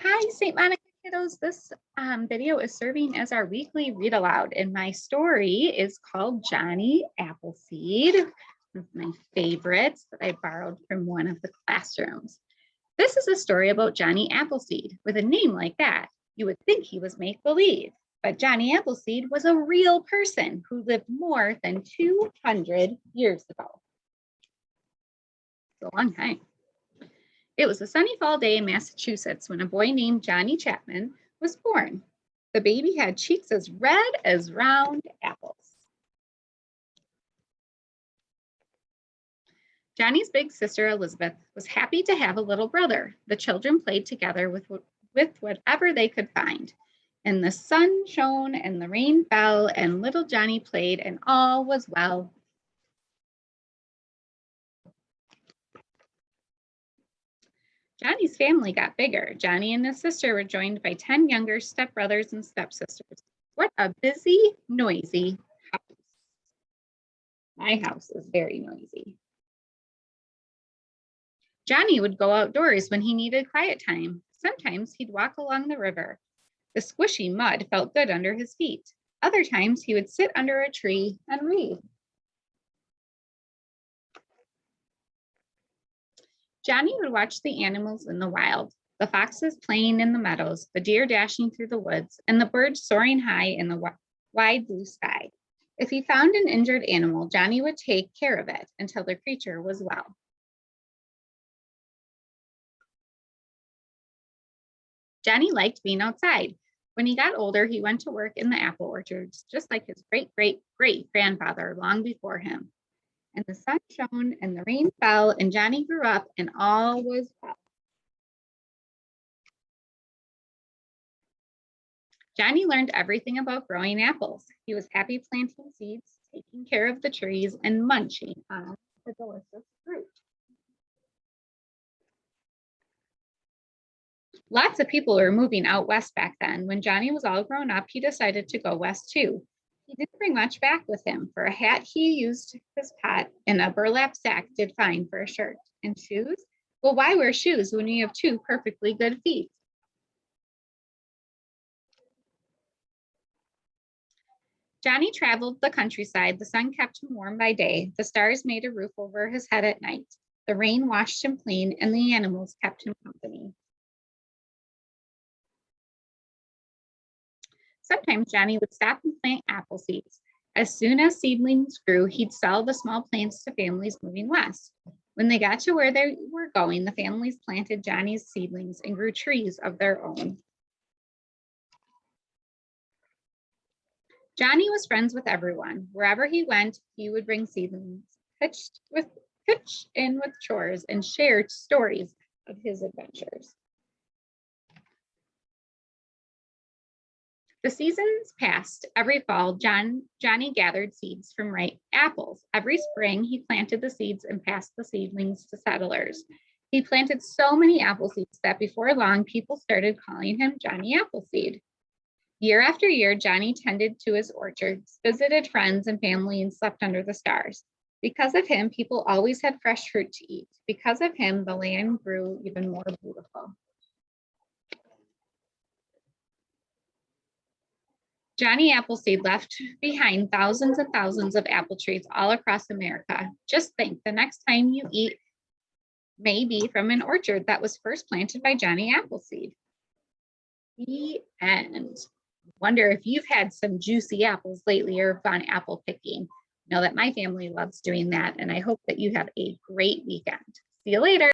Hi, St. Monica kiddos. This video is serving as our weekly read aloud, and my story is called Johnny Appleseed, one of my favorites that I borrowed from one of the classrooms. This is a story about Johnny Appleseed. With a name like that, you would think he was make-believe, but Johnny Appleseed was a real person who lived more than 200 years ago. It's a long time. It was a sunny fall day in Massachusetts when a boy named Johnny Chapman was born. The baby had cheeks as red as round apples. Johnny's big sister, Elizabeth, was happy to have a little brother. The children played together with whatever they could find. And the sun shone and the rain fell and little Johnny played and all was well. Johnny's family got bigger. Johnny and his sister were joined by 10 younger stepbrothers and stepsisters. What a busy, noisy house. My house is very noisy. Johnny would go outdoors when he needed quiet time. Sometimes he'd walk along the river. The squishy mud felt good under his feet. Other times he would sit under a tree and read. Johnny would watch the animals in the wild, the foxes playing in the meadows, the deer dashing through the woods, and the birds soaring high in the wide blue sky. If he found an injured animal, Johnny would take care of it until the creature was well. Johnny liked being outside. When he got older, he went to work in the apple orchards, just like his great-great-great-grandfather long before him. And the sun shone and the rain fell and Johnny grew up and all was well. Johnny learned everything about growing apples. He was happy planting seeds, taking care of the trees, and munching on the delicious fruit. Lots of people were moving out west back then. When Johnny was all grown up, he decided to go west too. He didn't bring much back with him. For a hat, he used his pot, and a burlap sack did fine for a shirt. And shoes? Well, why wear shoes when you have two perfectly good feet? Johnny traveled the countryside. The sun kept him warm by day. The stars made a roof over his head at night. The rain washed him clean, and the animals kept him company. Sometimes Johnny would stop and plant apple seeds. As soon as seedlings grew, he'd sell the small plants to families moving west. When they got to where they were going, the families planted Johnny's seedlings and grew trees of their own. Johnny was friends with everyone. Wherever he went, he would bring seedlings, pitch in with chores, and share stories of his adventures. The seasons passed. Every fall, Johnny gathered seeds from ripe apples. Every spring, he planted the seeds and passed the seedlings to settlers. He planted so many apple seeds that before long, people started calling him Johnny Appleseed. Year after year, Johnny tended to his orchards, visited friends and family, and slept under the stars. Because of him, people always had fresh fruit to eat. Because of him, the land grew even more beautiful. Johnny Appleseed left behind thousands and thousands of apple trees all across America. Just think, the next time you eat may be from an orchard that was first planted by Johnny Appleseed. The end. Wonder if you've had some juicy apples lately or gone apple picking. Know that my family loves doing that, and I hope that you have a great weekend. See you later.